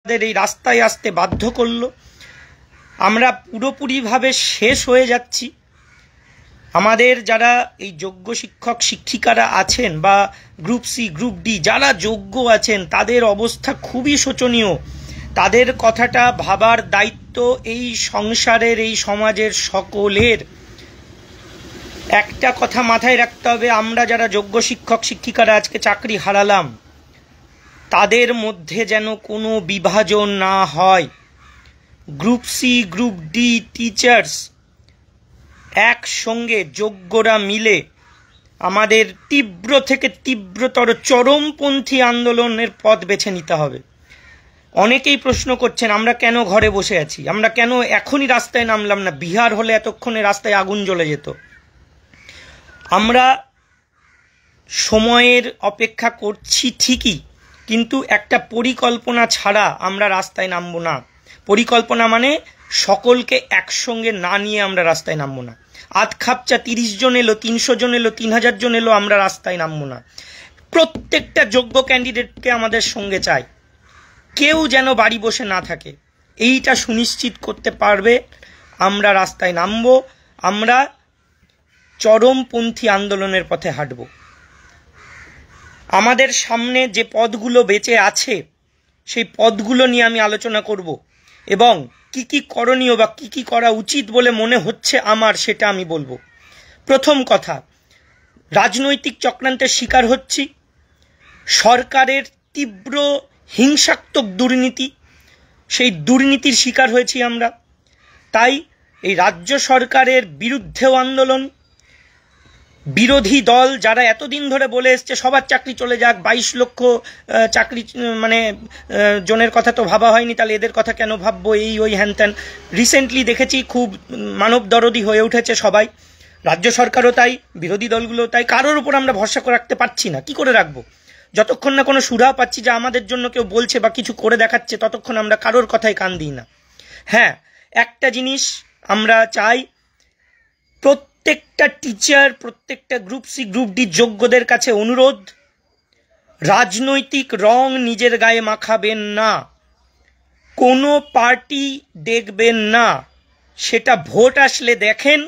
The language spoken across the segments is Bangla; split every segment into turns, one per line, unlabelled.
আমাদের এই রাস্তায় আসতে বাধ্য করলো। আমরা পুরোপুরিভাবে শেষ হয়ে যাচ্ছি। আমাদের যারা এই যোগ্য শিক্ষক শিক্ষিকারা আছেন বা গ্রুপ সি গ্রুপ ডি যারা যোগ্য আছেন তাদের অবস্থা খুবই শোচনীয়। তাদের কথাটা ভাবার দায়িত্ব এই সংসারের এই সমাজের সকলের। একটা কথা মাথায় রাখতে হবে, আমরা যারা যোগ্য শিক্ষক শিক্ষিকারা আজকে চাকরি হারালাম তাদের মধ্যে যেন কোনো বিভাজন না হয়। Group C group D teachers একসঙ্গে যোগ্যরা মিলে আমাদের তীব্র থেকে তীব্রতর চরমপন্থী আন্দোলনের পথ বেছে নিতে হবে। অনেকেই প্রশ্ন করছেন আমরা কেন ঘরে বসে আছি, আমরা কেন এখনই রাস্তায় নামলাম না, বিহার হলে এতক্ষণে রাস্তায় আগুন জ্বলে যেত। আমরা সময়ের অপেক্ষা করছি ঠিকই, কিন্তু একটা পরিকল্পনা ছাড়া আমরা রাস্তায় নামবো না। পরিকল্পনা মানে সকলকে একসঙ্গে না নিয়ে আমরা রাস্তায় নামবো না। আধ খাপচা 30 জন এলো, 300 জন এলো, 3000 জন এলো, আমরা রাস্তায় নামবো না। প্রত্যেকটা যোগ্য ক্যান্ডিডেটকে আমাদের সঙ্গে চাই, কেউ যেন বাড়ি বসে না থাকে। এইটা সুনিশ্চিত করতে পারবে আমরা রাস্তায় নামবো, আমরা চরমপন্থী আন্দোলনের পথে হাঁটব। আমাদের সামনে যে পথগুলো বেঁচে আছে সেই পথগুলো নিয়ে আমি আলোচনা করব এবং কি কি করণীয় বা কি কি করা উচিত বলে মনে হচ্ছে আমার, সেটা আমি বলবো। প্রথম কথা, রাজনৈতিক চক্রান্তের শিকার হচ্ছি, সরকারের তীব্র হিংসাত্মক দুর্নীতি, সেই দুর্নীতির শিকার হয়েছি আমরা। তাই এই রাজ্য সরকারের বিরুদ্ধেও আন্দোলন। বিরোধী দল যারা এতদিন ধরে বলে এসছে সবার চাকরি চলে যাক, 22 লক্ষ চাকরি জনের কথা তো ভাবা হয়নি, তাহলে এদের কথা কেন ভাববো, এই ওই হ্যান ত্যান। রিসেন্টলি দেখেছি খুব মানব দরদি হয়ে উঠেছে সবাই, রাজ্য সরকারও তাই, বিরোধী দলগুলো তাই। কারোর উপর আমরা ভরসা করে রাখতে পারছি না। কি করে রাখবো? যতক্ষণ না কোনো সুরাহা পাচ্ছি যে আমাদের জন্য কেউ বলছে বা কিছু করে দেখাচ্ছে, ততক্ষণ আমরা কারোর কথায় কান দিই না। হ্যাঁ, একটা জিনিস আমরা চাই, প্রত্যেকটা টিচার, প্রত্যেকটা গ্রুপ সি গ্রুপ ডি যোগ্যদের কাছে অনুরোধ, রাজনৈতিক রং নিজের গায়ে মাখাবেন না, কোনো পার্টি দেখবেন না, সেটা ভোট আসলে দেখেন,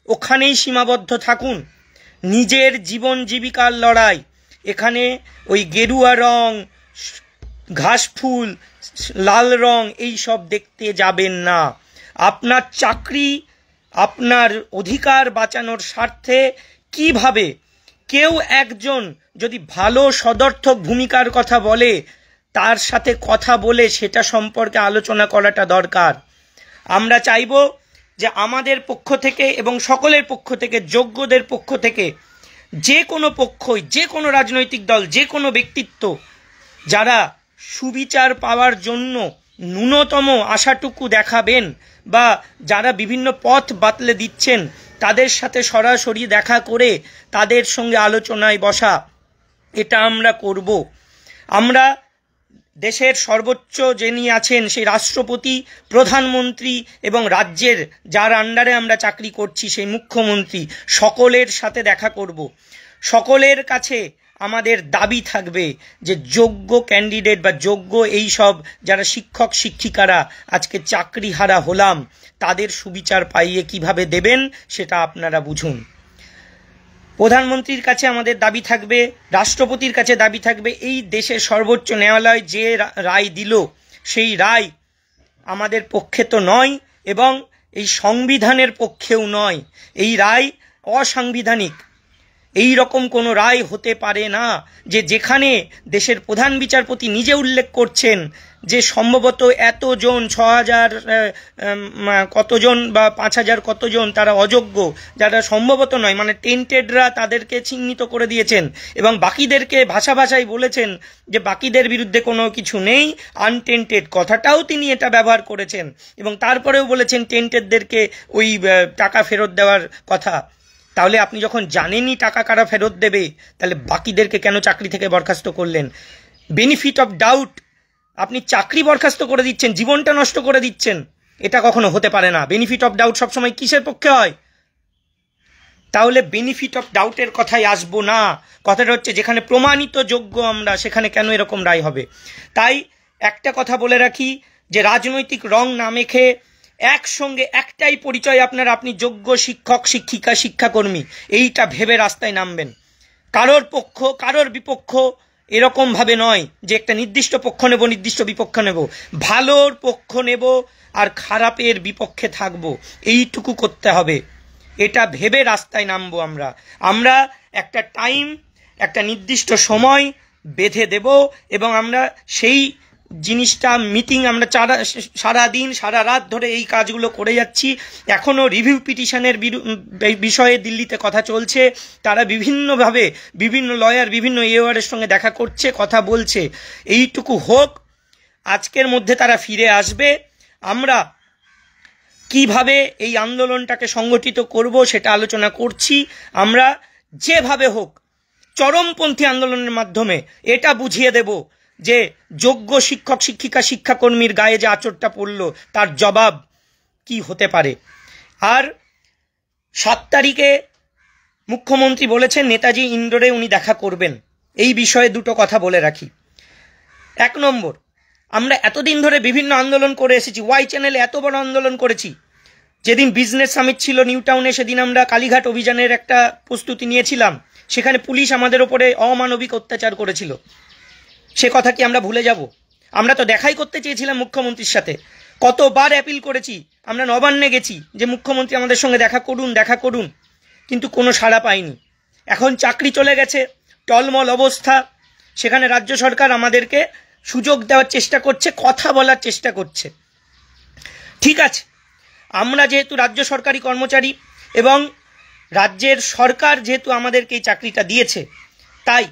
ওখানেই সীমাবদ্ধ থাকুন। নিজের জীবন জীবিকার লড়াই, এখানে ওই গেরুয়া রং, ঘাস ফুল, লাল রং এই সব দেখতে যাবেন না। আপনার চাকরি, আপনার অধিকার বাঁচানোর স্বার্থে কিভাবে কেউ একজন যদি ভালো সদর্থক ভূমিকার কথা বলে, তার সাথে কথা বলে সেটা সম্পর্কে আলোচনা করাটা দরকার। আমরা চাইব যে আমাদের পক্ষ থেকে এবং সকলের পক্ষ থেকে, যোগ্যদের পক্ষ থেকে, যে কোনো পক্ষই, যে কোনো রাজনৈতিক দল, যে কোনো ব্যক্তিত্ব যারা সুবিচার পাওয়ার জন্য ন্যূনতম আশাটুকু দেখাবেন বা যারা বিভিন্ন পথ বাতলে দিচ্ছেন, তাদের সাথে সরাসরি দেখা করে তাদের সঙ্গে আলোচনায় বসা, এটা আমরা করব। আমরা দেশের সর্বোচ্চ যিনি আছেন সেই রাষ্ট্রপতি, প্রধানমন্ত্রী এবং রাজ্যের যার আন্ডারে আমরা চাকরি করছি সেই মুখ্যমন্ত্রী, সকলের সাথে দেখা করব। সকলের কাছে আমাদের দাবি থাকবে যে যোগ্য ক্যান্ডিডেট বা যোগ্য এই সব যারা শিক্ষক শিক্ষিকারা আজকে চাকরি হারা হলাম, তাদের সুবিচার পাইয়ে কিভাবে দেবেন সেটা আপনারা বুঝুন। প্রধানমন্ত্রীর কাছে আমাদের দাবি থাকবে, রাষ্ট্রপতির কাছে দাবি থাকবে, এই দেশের সর্বোচ্চ ন্যায়ালয় যে রায় দিল সেই রায় আমাদের পক্ষে তো নয় এবং এই সংবিধানের পক্ষেও নয়। এই রায় অসাংবিধানিক। এই রকম কোনো রায় হতে পারে না যে যেখানে দেশের প্রধান বিচারপতি নিজে উল্লেখ করছেন যে সম্ভবত এতজন 6000 কতজন বা 5000 কতজন তারা অযোগ্য, যারা সম্ভবত নয়, মানে টেন্টেডরা তাদেরকে চিহ্নিত করে দিয়েছেন এবং বাকিদেরকে ভাষায় বলেছেন যে বাকিদের বিরুদ্ধে কোনো কিছু নেই, আনটেন্টেড কথাটাও তিনি এটা ব্যবহার করেছেন এবং তারপরেও বলেছেন টেন্টেডদেরকে ওই টাকা ফেরত দেওয়ার কথা। তাহলে আপনি যখন জানেনই টাকা কারা ফেরত দেবে, তাহলে বাকিদেরকে কেন চাকরি থেকে বরখাস্ত করলেন? বেনিফিট অফ ডাউট, আপনি চাকরি বরখাস্ত করে দিচ্ছেন, জীবনটা নষ্ট করে দিচ্ছেন, এটা কখনো হতে পারে না। বেনিফিট অফ ডাউট সবসময় কিসের পক্ষে হয়? তাহলে বেনিফিট অফ ডাউটের কথাই আসবো না। কথাটা হচ্ছে যেখানে প্রমাণিত যোগ্য আমরা, সেখানে কেন এরকম রায় হবে? তাই একটা কথা বলে রাখি যে রাজনৈতিক রং না মেখে একসঙ্গে একটাই পরিচয় আপনার, আপনি যোগ্য শিক্ষক, শিক্ষিকা, শিক্ষাকর্মী, এইটা ভেবে রাস্তায় নামবেন। কারোর পক্ষ কারোর বিপক্ষ এরকমভাবে নয় যে একটা নির্দিষ্ট পক্ষ নেব, নির্দিষ্ট বিপক্ষ নেব। ভালোর পক্ষ নেব আর খারাপের বিপক্ষে থাকব, এইটুকু করতে হবে। এটা ভেবে রাস্তায় নামবো আমরা একটা টাইম, একটা নির্দিষ্ট সময় বেঁধে দেব এবং আমরা সেই জিনিসটা মিটিং, আমরা সারা দিন সারা রাত ধরে এই কাজগুলো করে যাচ্ছি। এখনও রিভিউ পিটিশনের বিষয়ে দিল্লিতে কথা চলছে, তারা বিভিন্নভাবে বিভিন্ন লয়ার বিভিন্ন এওয়ারের সঙ্গে দেখা করছে, কথা বলছে। এইটুকু হোক, আজকের মধ্যে তারা ফিরে আসবে। আমরা কিভাবে এই আন্দোলনটাকে সংগঠিত করব সেটা আলোচনা করছি। আমরা যেভাবে হোক চরমপন্থী আন্দোলনের মাধ্যমে এটা বুঝিয়ে দেব যে যোগ্য শিক্ষক, শিক্ষিকা, শিক্ষাকর্মীর গায়ে যে আঁচড়টা পড়ল তার জবাব কি হতে পারে। আর 7 তারিখে মুখ্যমন্ত্রী বলেছেন নেতাজি ইন্ডোরে উনি দেখা করবেন। এই বিষয়ে দুটো কথা বলে রাখি। 1 নম্বর, আমরা এতদিন ধরে বিভিন্ন আন্দোলন করে এসেছি, ওয়াই চ্যানেলে এত বড় আন্দোলন করেছি। যেদিন বিজনেস সামিট ছিল নিউ টাউনে, সেদিন আমরা কালীঘাট অভিযানের একটা প্রস্তুতি নিয়েছিলাম। সেখানে পুলিশ আমাদের ওপরে অমানবিক অত্যাচার করেছিল। সে কথা কি আমরা ভুলে যাব? আমরা তো দেখাই করতে চেয়েছিলাম মুখ্যমন্ত্রীর সাথে, কতবার অ্যাপিল করেছি, আমরা নবান্নে গেছি যে মুখ্যমন্ত্রী আমাদের সঙ্গে দেখা করুন, কিন্তু কোনো সাড়া পাইনি। এখন চাকরি চলে গেছে, টলমল অবস্থা, সেখানে রাজ্য সরকার আমাদেরকে সুযোগ দেওয়ার চেষ্টা করছে, কথা বলার চেষ্টা করছে। ঠিক আছে, আমরা যেহেতু রাজ্য সরকারি কর্মচারী এবং রাজ্যের সরকার যেহেতু আমাদেরকে এই চাকরিটা দিয়েছে, তাই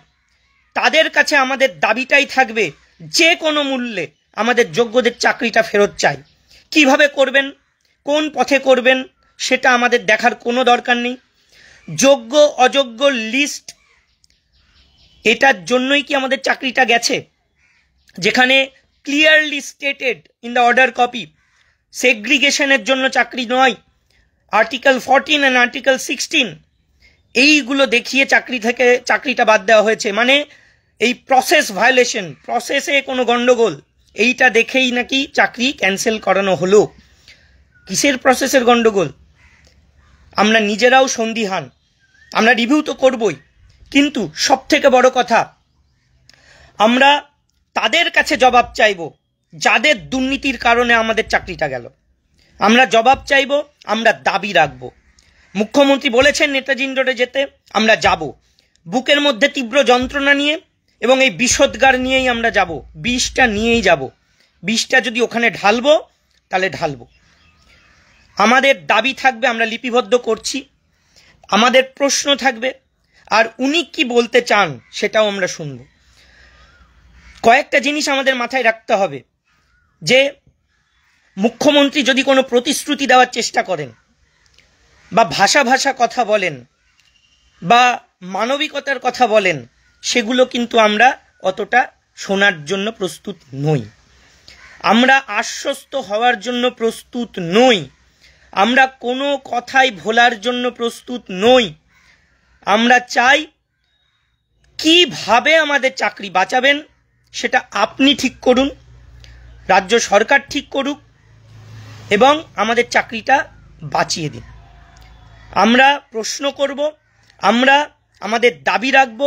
তাদের কাছে আমাদের দাবিটাই থাকবে যে কোনো মূল্যে আমাদের যোগ্যদের চাকরিটা ফেরত চাই। কিভাবে করবেন, কোন পথে করবেন সেটা আমাদের দেখার কোনো দরকার নেই। যোগ্য অযোগ্য লিস্ট, এটার জন্যই কি আমাদের চাকরিটা গেছে? যেখানে clearly stated in the order copy সেগ্রিগেশনের জন্য চাকরি নয়, আর্টিকেল 14 অ্যান্ড আর্টিকেল 16 এইগুলো দেখিয়ে চাকরিটা বাদ দেওয়া হয়েছে। মানে এই প্রসেস ভায়োলেশন, প্রসেসে কোনো গন্ডগোল, এইটা দেখেই নাকি চাকরি ক্যান্সেল করানো হলো। কিসের প্রসেসের গন্ডগোল? আমরা নিজেরাও সন্দিহান। আমরা রিভিউ তো করবই, কিন্তু সব থেকে বড় কথা, আমরা তাদের কাছে জবাব চাইব যাদের দুর্নীতির কারণে আমাদের চাকরিটা গেল। আমরা জবাব চাইব, আমরা দাবি রাখব। মুখ্যমন্ত্রী বলেছেন নেতাজি ইন্ডোরে যেতে, আমরা যাব। বুকের মধ্যে তীব্র যন্ত্রণা নিয়ে এবং এই বিষোদ্গার নিয়েই আমরা যাব, বিষটা নিয়েই যাব। বিষটা যদি ওখানে ঢালবো তাহলে ঢালবো। আমাদের দাবি থাকবে, আমরা লিপিবদ্ধ করছি, আমাদের প্রশ্ন থাকবে, আর উনি কি বলতে চান সেটাও আমরা শুনব। কয়েকটা জিনিস আমাদের মাথায় রাখতে হবে যে মুখ্যমন্ত্রী যদি কোনো প্রতিশ্রুতি দেওয়ার চেষ্টা করেন বা ভাষা কথা বলেন বা মানবিকতার কথা বলেন, সেগুলো কিন্তু আমরা অতটা শোনার জন্য প্রস্তুত নই। আমরা আশ্বস্ত হওয়ার জন্য প্রস্তুত নই। আমরা কোনো কথাই ভোলার জন্য প্রস্তুত নই। আমরা চাই কিভাবে আমাদের চাকরি বাঁচাবেন সেটা আপনি ঠিক করুন, রাজ্য সরকার ঠিক করুক এবং আমাদের চাকরিটা বাঁচিয়ে দিন। আমরা প্রশ্ন করব, আমরা আমাদের দাবি রাখব,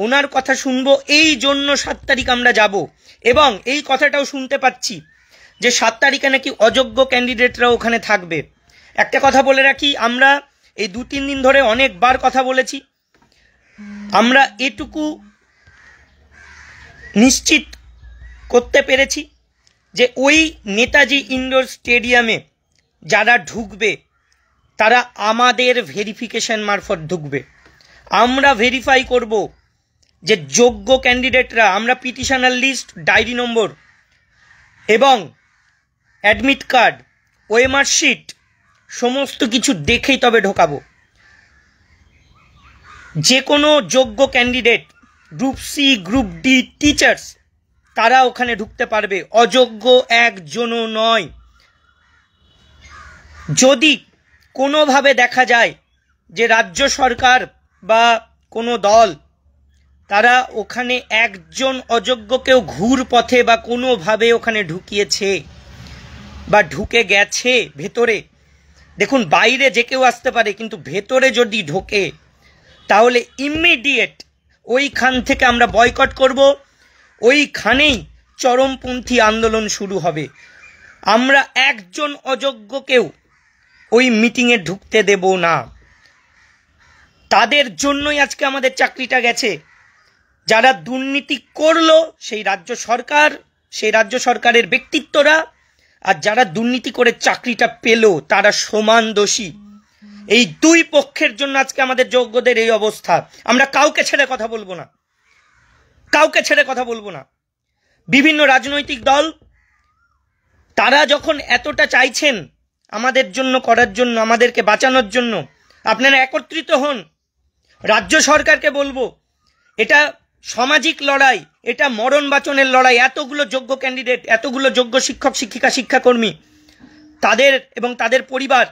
ওনার কথা শুনবো। এই জন্য 7 তারিখ আমরা যাব এবং এই কথাটাও শুনতে পাচ্ছি যে 7 তারিখে নাকি অযোগ্য ক্যান্ডিডেটরাও ওখানে থাকবে। একটা কথা বলে রাখি, আমরা এই 2-3 দিন ধরে অনেকবার কথা বলেছি। আমরা এটুকু নিশ্চিত করতে পেরেছি যে ওই নেতাজি ইন্ডোর স্টেডিয়ামে যারা ঢুকবে তারা আমাদের ভেরিফিকেশন মারফত ঢুকবে। আমরা ভেরিফাই করব যে যোগ্য ক্যান্ডিডেটরা, আমরা পিটিশনার লিস্ট, ডায়েরি নম্বর এবং অ্যাডমিট কার্ড, ওএমআর শিট সমস্ত কিছু দেখেই তবে ঢোকাবো। যে কোনো যোগ্য candidate, group C, group D teachers, তারা ওখানে ঢুকতে পারবে, অযোগ্য একজনও নয়। যদি কোনোভাবে দেখা যায় যে রাজ্য সরকার বা কোনো দল তারা ওখানে একজন অযোগ্যকেও ঘুর পথে বা কোনোভাবে ওখানে ঢুকিয়েছে বা ঢুকে গেছে ভেতরে। দেখুন, বাইরে যে কেউ আসতে পারে, কিন্তু ভেতরে যদি ঢোকে তাহলে ইমিডিয়েট ওইখান থেকে আমরা বয়কট করব, ওইখানেই চরমপন্থী আন্দোলন শুরু হবে। আমরা একজন অযোগ্যকেও ওই মিটিংয়ে ঢুকতে দেব না। তাদের জন্যই আজকে আমাদের চাকরিটা গেছে। যারা দুর্নীতি করলো সেই রাজ্য সরকারের ব্যক্তিত্বরা, আর যারা দুর্নীতি করে চাকরিটা পেল তারা সমান দোষী। এই দুই পক্ষের জন্য আজকে আমাদের যোগ্যদের এই অবস্থা। আমরা কাউকে ছেড়ে কথা বলবো না। বিভিন্ন রাজনৈতিক দল তারা যখন এতটা চাইছেন আমাদের জন্য করার জন্য, আমাদেরকে বাঁচানোর জন্য, আপনারা একত্রিত হন। রাজ্য সরকারকে বলবো, এটা সামাজিক লড়াই, এটা মরণ বাঁচনের লড়াই। এতগুলো যোগ্য ক্যান্ডিডেট, এতগুলো যোগ্য শিক্ষক শিক্ষিকা শিক্ষাকর্মী, তাদের এবং তাদের পরিবার,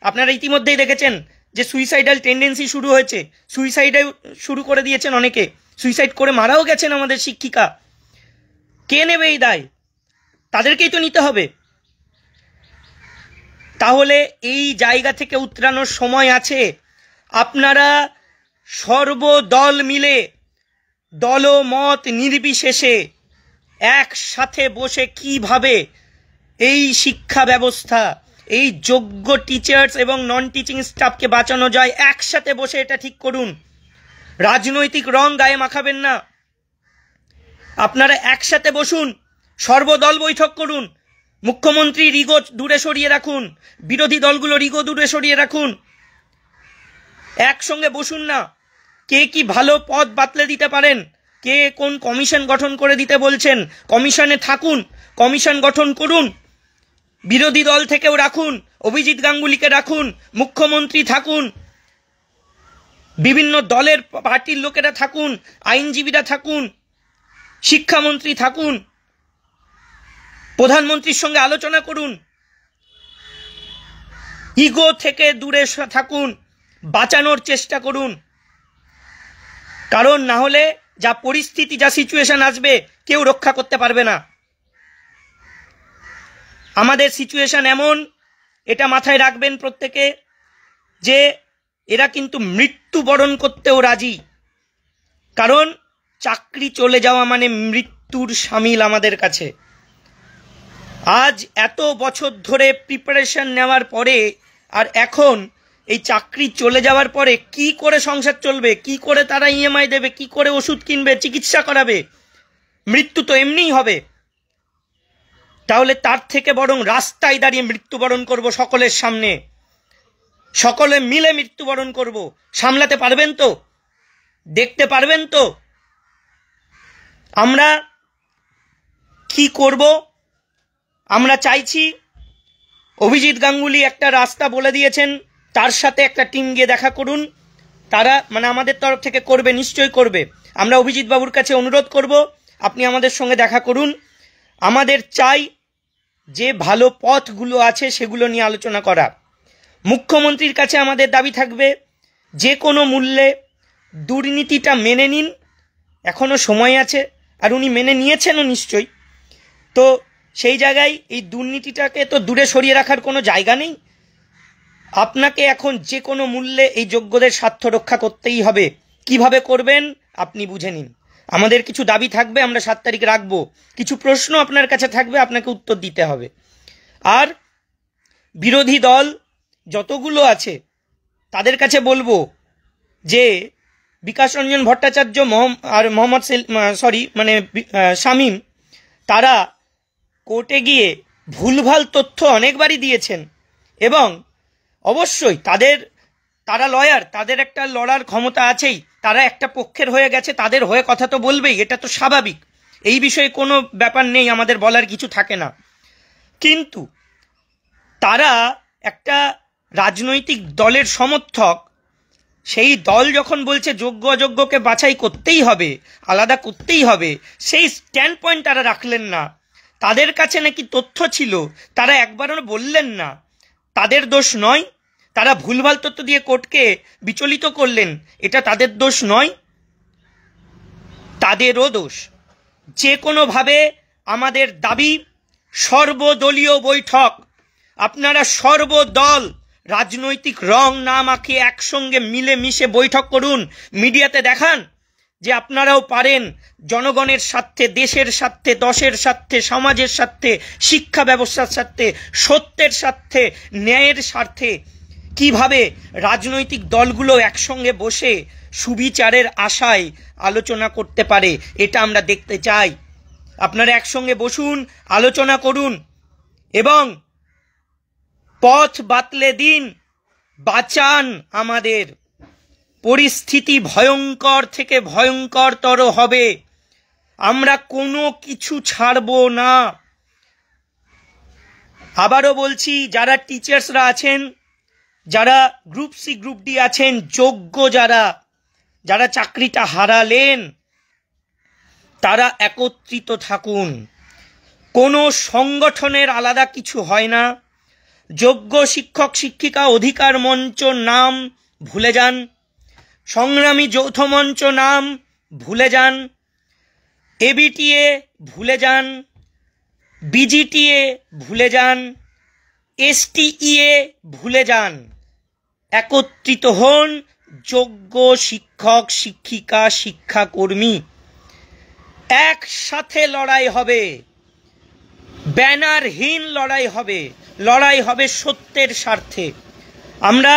আপনারা ইতিমধ্যেই দেখেছেন যে সুইসাইডাল টেন্ডেন্সি শুরু হয়েছে, সুইসাইডে শুরু করে দিয়েছেন অনেকে, সুইসাইড করে মারাও গেছেন আমাদের শিক্ষিকা। কে নেবে এই দায়? তাদেরকেই তো নিতে হবে। তাহলে এই জায়গা থেকে উতরানোর সময় আছে। আপনারা সর্বদল মিলে, দলমত নির্বিশেষে একসাথে বসে কিভাবে এই শিক্ষা ব্যবস্থা, এই যোগ্য টিচার্স এবং নন টিচিং স্টাফকে বাঁচানো যায়, একসাথে বসে এটা ঠিক করুন। রাজনৈতিক রং গায়ে মাখাবেন না। আপনারা একসাথে বসুন, সর্বদল বৈঠক করুন। মুখ্যমন্ত্রীর ইগো দূরে সরিয়ে রাখুন, বিরোধী দলগুলোর ইগো দূরে সরিয়ে রাখুন। একসঙ্গে বসুন না। কে কি ভালো পদ বাতলে দিতে পারেন, কে কোন কমিশন গঠন করে দিতে বলছেন, কমিশনে থাকুন, কমিশন গঠন করুন। বিরোধী দল থেকেও রাখুন, অভিজিৎ গাঙ্গুলিকে রাখুন, মুখ্যমন্ত্রী থাকুন, বিভিন্ন দলের পার্টির লোকেরা থাকুন, আইনজীবীরা থাকুন, শিক্ষামন্ত্রী থাকুন, প্রধানমন্ত্রীর সঙ্গে আলোচনা করুন। ইগো থেকে দূরে থাকুন, বাঁচানোর চেষ্টা করুন। কারণ না হলে যা পরিস্থিতি, যা সিচুয়েশন আসবে, কেউ রক্ষা করতে পারবে না। আমাদের সিচুয়েশন এমন, এটা মাথায় রাখবেন প্রত্যেকে, যে এরা কিন্তু মৃত্যুবরণ করতেও রাজি। কারণ চাকরি চলে যাওয়া মানে মৃত্যুর শামিল আমাদের কাছে। আজ এত বছর ধরে প্রিপারেশন নেওয়ার পরে আর এখন এই চাকরি চলে যাওয়ার পরে কি করে সংসার চলবে, কি করে তারা ইএমআই দেবে, কি করে ওষুধ কিনবে, চিকিৎসা করাবে? মৃত্যু তো এমনিই হবে। তাহলে তার থেকে বরং রাস্তায় দাঁড়িয়ে মৃত্যুবরণ করব, সকলের সামনে, সকলে মিলে মৃত্যুবরণ করব। সামলাতে পারবেন তো? দেখতে পারবেন তো আমরা কি করব? আমরা চাইছি, অভিজিৎ গাঙ্গুলি একটা রাস্তা বলে দিয়েছেন, তার সাথে একটা টিম গিয়ে দেখা করুন। তারা আমাদের তরফ থেকে করবে, নিশ্চয়ই করবে। আমরা অভিজিৎ বাবুর কাছে অনুরোধ করব, আপনি আমাদের সঙ্গে দেখা করুন। আমাদের চাই যে ভালো পথগুলো আছে সেগুলো নিয়ে আলোচনা করা। মুখ্যমন্ত্রীর কাছে আমাদের দাবি থাকবে, যে কোনো মূল্যে দুর্নীতিটা মেনে নিন। এখনো সময় আছে, আর উনি মেনে নিয়েছেনও নিশ্চয়ই। তো সেই জায়গায় এই দুর্নীতিটাকে তো দূরে সরিয়ে রাখার কোনো জায়গা নেই। আপনাকে এখন যে কোনো মূল্যে এই যোগ্যদের স্বার্থ রক্ষা করতেই হবে। কিভাবে করবেন আপনি বুঝে নিন। আমাদের কিছু দাবি থাকবে, আমরা 7 তারিখ রাখবো। কিছু প্রশ্ন আপনার কাছে থাকবে, আপনাকে উত্তর দিতে হবে। আর বিরোধী দল যতগুলো আছে তাদের কাছে বলবো যে বিকাশ রঞ্জন ভট্টাচার্য আর শামীম, তারা কোর্টে গিয়ে ভুলভাল তথ্য অনেকবারই দিয়েছেন, এবং অবশ্যই তারা লয়ার, তাদের একটা লড়ার ক্ষমতা আছেই। তারা একটা পক্ষের হয়ে গেছে, তাদের হয়ে কথা তো বলবেই, এটা তো স্বাভাবিক। এই বিষয়ে কোনো ব্যাপার নেই, আমাদের বলার কিছু থাকে না। কিন্তু তারা একটা রাজনৈতিক দলের সমর্থক, সেই দল যখন বলছে যোগ্য অযোগ্যকে বাছাই করতেই হবে, আলাদা করতেই হবে, সেই স্ট্যান্ড পয়েন্ট তারা রাখলেন না। তাদের কাছে নাকি তথ্য ছিল, তারা একবারও বললেন না। তাদের দোষ নয়, তারা ভুলভাল তথ্য দিয়ে কোর্টকে বিচলিত করলেন, এটা তাদের দোষ নয়। তাদেরও দোষ। যে কোনোভাবে আমাদের দাবি সর্বদলীয় বৈঠক। আপনারা সর্বদল রাজনৈতিক রং না মাখিয়ে একসঙ্গে মিলেমিশে বৈঠক করুন, মিডিয়াতে দেখান যে আপনারাও পারেন জনগণের স্বার্থে, দেশের স্বার্থে, দশের স্বার্থে, সমাজের স্বার্থে, শিক্ষা ব্যবস্থার স্বার্থে, সত্যের স্বার্থে, ন্যায়ের স্বার্থে কিভাবে রাজনৈতিক দলগুলো একসঙ্গে বসে সুবিচারের আশায় আলোচনা করতে পারে, এটা আমরা দেখতে চাই। আপনারা একসঙ্গে বসুন, আলোচনা করুন এবং পথ বাতলে দিন, বাঁচান আমাদের। পরিস্থিতি ভয়ঙ্কর থেকে ভয়ঙ্করতর হবে, আমরা কোনো কিছু ছাড়ব না। আবারও বলছি, যারা টিচার্সরা আছেন, যারা গ্রুপ সি গ্রুপ ডি আছেন, যোগ্য যারা চাকরিটা হারালেন, তারা একত্রিত থাকুন। কোনো সংগঠনের আলাদা কিছু হয় না। যোগ্য শিক্ষক শিক্ষিকা অধিকার মঞ্চ নাম ভুলে যান, সংগ্রামী যৌথ মঞ্চ নাম ভুলে যান, এবিটিএ ভুলে যান, বিজিটিএ ভুলে যান, এসটিইএ ভুলে যান। একত্রিত হন যোগ্য শিক্ষক শিক্ষিকা শিক্ষাকর্মী। একসাথে লড়াই হবে, ব্যানারহীন লড়াই হবে, লড়াই হবে সত্যের স্বার্থে। আমরা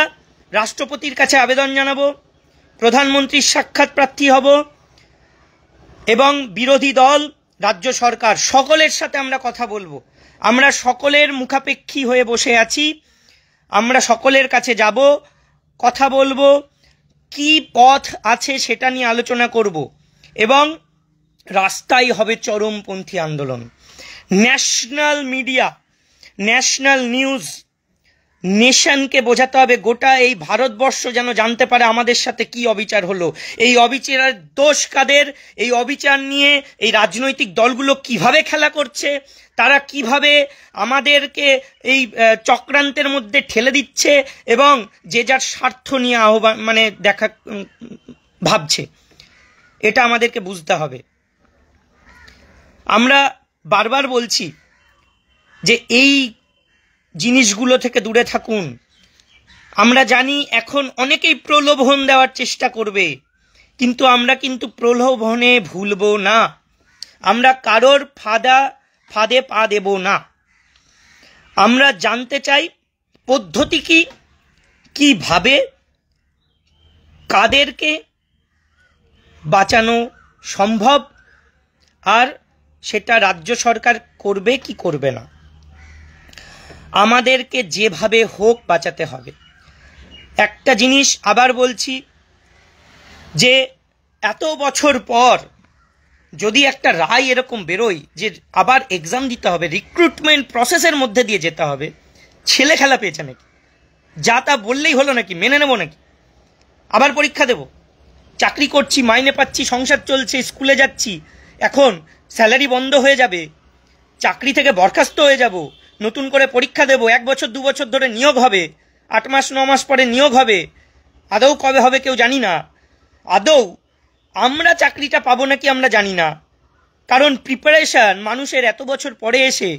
রাষ্ট্রপতির কাছে আবেদন জানাবো, প্রধানমন্ত্রীর সাক্ষাৎ প্রার্থী হব এবং বিরোধী দল, রাজ্য সরকার সকলের সাথে আমরা কথা বলবো। আমরা সকলের মুখাপেক্ষী হয়ে বসে আছি, আমরা সকলের কাছে যাব, কথা বলবো, কি পথ আছে সেটা নিয়ে আলোচনা করব এবং রাস্তায় হবে চরমপন্থী আন্দোলন। ন্যাশনাল মিডিয়া, ন্যাশনাল নিউজ, নেশনকে বোঝাতে হবে, গোটা এই ভারতবর্ষ যেন জানতে পারে আমাদের সাথে কি অবিচার হলো। এই অবিচারের দোষ কাদের? এই অবিচার নিয়ে এই রাজনৈতিক দলগুলো কিভাবে খেলা করছে, তারা কিভাবে আমাদেরকে এই চক্রান্তের মধ্যে ঠেলে দিচ্ছে এবং যে যার স্বার্থ নিয়ে ভাবছে, এটা আমাদেরকে বুঝতে হবে। আমরা বারবার বলছি যে এই জিনিসগুলো থেকে দূরে থাকুন। আমরা জানি এখন অনেকেই প্রলোভন দেওয়ার চেষ্টা করবে, কিন্তু আমরা কিন্তু প্রলোভনে ভুলব না। আমরা কারোর ফাঁদে পা দেব না। আমরা জানতে চাই পদ্ধতি কি, কিভাবে কাদেরকে বাঁচানো সম্ভব, আর সেটা রাজ্য সরকার করবে কি করবে না। আমাদেরকে যেভাবে হোক বাঁচাতে হবে। একটা জিনিস আবার বলছি যে এত বছর পর যদি একটা রায় এরকম বেরোয় যে আবার এক্সাম দিতে হবে, রিক্রুটমেন্ট প্রসেসের মধ্যে দিয়ে যেতে হবে, ছেলে খেলা পেয়েছে নাকি? যা তা বললেই হলো নাকি? মেনে নেব নাকি? আবার পরীক্ষা দেব? চাকরি করছি, মাইনে পাচ্ছি, সংসার চলছে, স্কুলে যাচ্ছি, এখন স্যালারি বন্ধ হয়ে যাবে, চাকরি থেকে বরখাস্ত হয়ে যাব, নতুন করে পরীক্ষা দেব, 1 বছর 2 বছর ধরে নিয়োগ হবে, 8 মাস 9 মাস পরে নিয়োগ হবে, আদৌ কবে হবে কেউ জানি না, আদৌ আমরা চাকরিটা পাবো নাকি আমরা জানি না। কারণ প্রিপারেশন মানুষের এত বছর পরে এসে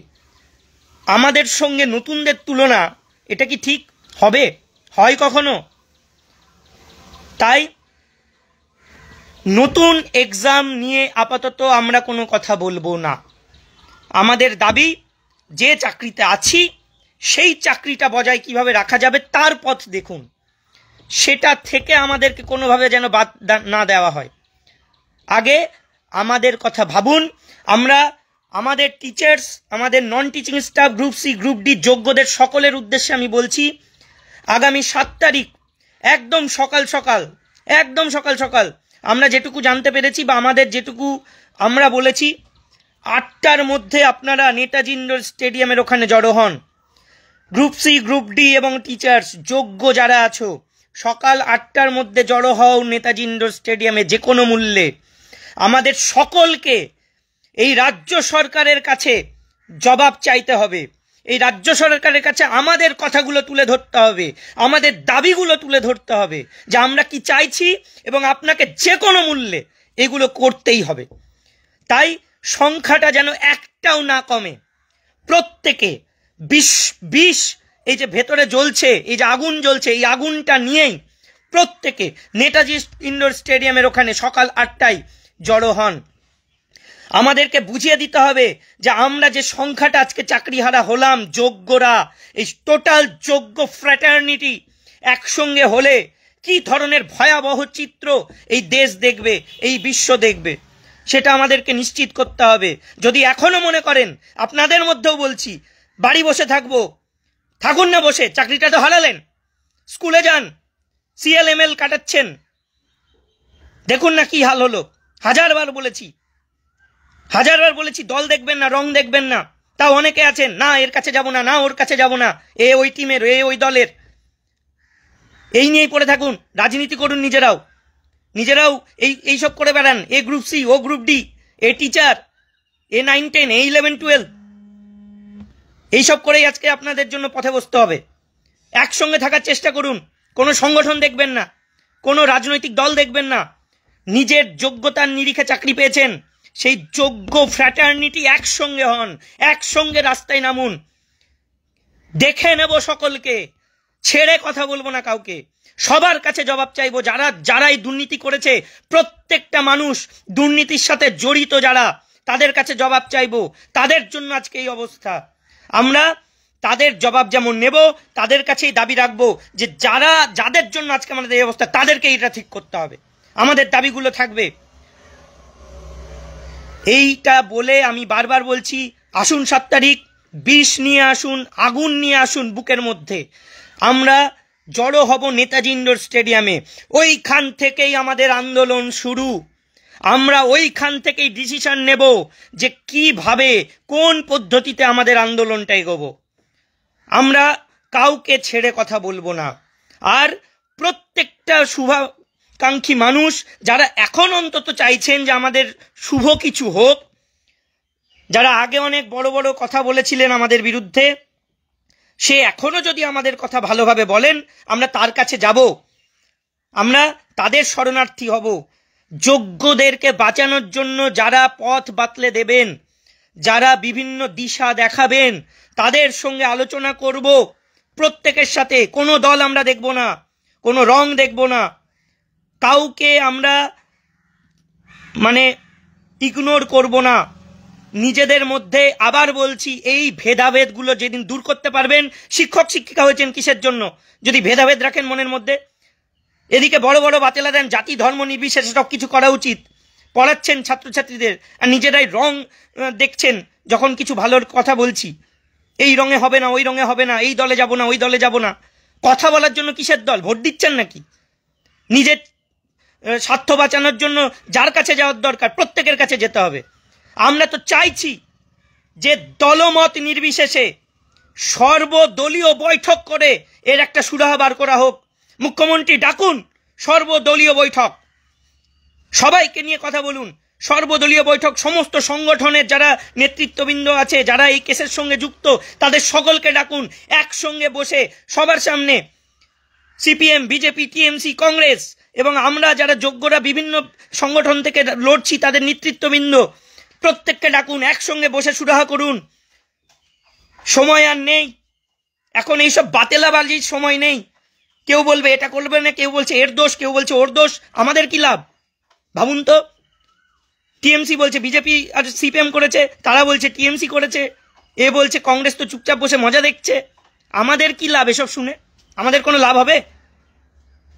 আমাদের সঙ্গে নতুনদের তুলনা, এটা কি ঠিক হবে? হয় কখনো? তাই নতুন এক্সাম নিয়ে আপাতত আমরা কোনো কথা বলবো না। আমাদের দাবি, যে চাকরিতে আছি সেই চাকরিটা বজায় কিভাবে রাখা যাবে তার পথ দেখুন, সেটা থেকে আমাদেরকে কোনোভাবে যেন বাদ না দেওয়া হয়। আগে আমাদের কথা ভাবুন। আমরা আমাদের টিচার্স, আমাদের non teaching staff, group C group D যোগ্যদের সকলের উদ্দেশ্যে আমি বলছি, আগামী 7 তারিখ একদম সকাল সকাল আমরা যেটুকু জানতে পেরেছি বা আমাদের যেটুকু আমরা বলেছি, 8টার মধ্যে আপনারা নেতাজি ইন্ডোর স্টেডিয়ামের ওখানে জড়ো হন। গ্রুপ সি গ্রুপ ডি এবং টিচার্স যোগ্য যারা আছো, সকাল 8টার মধ্যে জড়ো হও নেতাজি ইন্ডোর স্টেডিয়ামে যে কোনো মূল্যে। আমাদের সকলকে এই রাজ্য সরকারের কাছে জবাব চাইতে হবে। এই রাজ্য সরকারের কাছে আমাদের কথাগুলো তুলে ধরতে হবে, আমাদের দাবিগুলো তুলে ধরতে হবে যে আমরা কি চাইছি এবং আপনাকে যে কোনো মূল্যে এগুলো করতেই হবে। তাই সংখ্যাটা যেন একটাও না কমে, প্রত্যেকে 20 এই যে ভেতরে জ্বলছে, এই যে আগুন জ্বলছে, এই আগুনটা নিয়েই প্রত্যেকে নেতাজি ইন্ডোর স্টেডিয়ামের ওখানে সকাল 8টায় জড়ো হন। আমাদেরকে বুঝিয়ে দিতে হবে যে আমরা যে সংখ্যাটা আজকে চাকরিহারা হলাম, যোগ্যরা, এই টোটাল যোগ্য ফ্র্যাটার্নিটি একসঙ্গে হলে কি ধরনের ভয়াবহ চিত্র এই দেশ দেখবে, এই বিশ্ব দেখবে, সেটা আমাদেরকে নিশ্চিত করতে হবে। যদি এখনো মনে করেন, আপনাদের মধ্যেও বলছি, বাড়ি বসে থাকবো, থাকুন না বসে, চাকরিটা তো হারালেন, স্কুলে যান, CLML কাটাচ্ছেন, দেখুন না কি হাল হলো। হাজারবার বলেছি দল দেখবেন না, রং দেখবেন না, তাও অনেকে আছেন, না এর কাছে যাব না, না ওর কাছে যাব না, এ ওই টিমের, এ ওই দলের, এই নিয়েই পড়ে থাকুন। রাজনীতি করুন নিজেরাও এইসব করে বেড়ান, এ গ্রুপ সি, ও গ্রুপ ডি, এ টিচার, এ 9, 10, এ 11, 12, এইসব করেই আজকে আপনাদের জন্য পথে বসতে হবে। একসঙ্গে থাকার চেষ্টা করুন, কোনো সংগঠন দেখবেন না, কোনো রাজনৈতিক দল দেখবেন না, নিজের যোগ্যতার নিরিখে চাকরি পেয়েছেন, সেই যোগ্য ফ্র্যাটার্নিটি একসঙ্গে হন, একসঙ্গে রাস্তায় নামুন। দেখে নেব সকলকে, ছেড়ে কথা বলবো না কাউকে, সবার কাছে জবাব চাইবো। যারাই দুর্নীতি করেছে, প্রত্যেকটা মানুষ দুর্নীতির সাথে জড়িত যারা, তাদের কাছে জবাব চাইবো। তাদের জন্য আজকে এই অবস্থা। আমরা তাদের জবাব যেমন নেব, তাদের কাছেই দাবি রাখবো যে যাদের জন্য আজকে আমাদের এই অবস্থা, তাদেরকে এটা ঠিক করতে হবে। আমাদের দাবিগুলো থাকবে। এইটা বলে আমি বারবার বলছি, আসুন 7 তারিখ, বিষ নিয়ে আসুন, আগুন নিয়ে আসুন বুকের মধ্যে। আমরা জড়ো হব নেতাজি ইন্ডোর স্টেডিয়ামে। ওইখান থেকেই আমাদের আন্দোলন শুরু। আমরা ওইখান থেকেই ডিসিশন নেব যে কিভাবে, কোন পদ্ধতিতে আমাদের আন্দোলনটা এগোবো। আমরা কাউকে ছেড়ে কথা বলবো না। আর প্রত্যেকটা শুভাকাঙ্ক্ষী মানুষ যারা এখন অন্তত চাইছেন যে আমাদের শুভ কিছু হোক, যারা আগে অনেক বড় বড় কথা বলেছিলেন আমাদের বিরুদ্ধে, সে এখনো যদি আমাদের কথা ভালোভাবে বলেন, আমরা তার কাছে যাব, আমরা তাদের শরণার্থী হব। যোগ্যদেরকে বাঁচানোর জন্য যারা পথ বাতলে দেবেন, যারা বিভিন্ন দিশা দেখাবেন, তাদের সঙ্গে আলোচনা করব প্রত্যেকের সাথে। কোনো দল আমরা দেখব না, কোনো রং দেখব না, কাউকে আমরা ইগনোর করব না। নিজেদের মধ্যে আবার বলছি, এই ভেদাভেদগুলো যেদিন দূর করতে পারবেন, শিক্ষক শিক্ষিকা হয়েছেন কিসের জন্য যদি ভেদাভেদ রাখেন মনের মধ্যে? এদিকে বড় বড় বাতেলা দেন, জাতি ধর্ম নির্বিশেষে সব কিছু করা উচিত, পড়াচ্ছেন ছাত্রছাত্রীদের, আর নিজেরাই রং দেখছেন যখন কিছু ভালোর কথা বলছি। এই রঙে হবে না, ওই রঙে হবে না, এই দলে যাব না, ওই দলে যাব না। কথা বলার জন্য কিসের দল? ভোট দিচ্ছেন নাকি? নিজের স্বার্থ বাঁচানোর জন্য যার কাছে যাওয়ার দরকার, প্রত্যেকের কাছে যেতে হবে। আমরা তো চাইছি যে দলমত নির্বিশেষে সর্বদলীয় বৈঠক করে এর একটা সুরাহা বার করা হোক। মুখ্যমন্ত্রী ডাকুন সর্বদলীয় বৈঠক, সবাইকে নিয়ে কথা বলুন। সর্বদলীয় বৈঠক, সমস্ত সংগঠনের যারা নেতৃত্ববৃন্দ আছে, যারা এই কেসের সঙ্গে যুক্ত, তাদের সকলকে ডাকুন, একসঙ্গে বসে সবার সামনে CPM, BJP, TMC, কংগ্রেস এবং আমরা যারা যোগ্যরা বিভিন্ন সংগঠন থেকে লড়ছি, তাদের নেতৃত্ববৃন্দ প্রত্যেককে ডাকুন, একসঙ্গে বসে সুরাহা করুন। সময় আর নেই এখন, এইসব বাতেলাবাজির সময় নেই। কেউ বলবে এটা করবে না, কেউ বলছে এর দোষ, কেউ বলছে ওর দোষ, আমাদের কি লাভ? ভাবুন তো, TMC বলছে BJP আর CPM করেছে, তারা বলছে TMC করেছে, এ বলছে কংগ্রেস তো চুপচাপ বসে মজা দেখছে। আমাদের কি লাভ এসব শুনে? আমাদের কোনো লাভ হবে?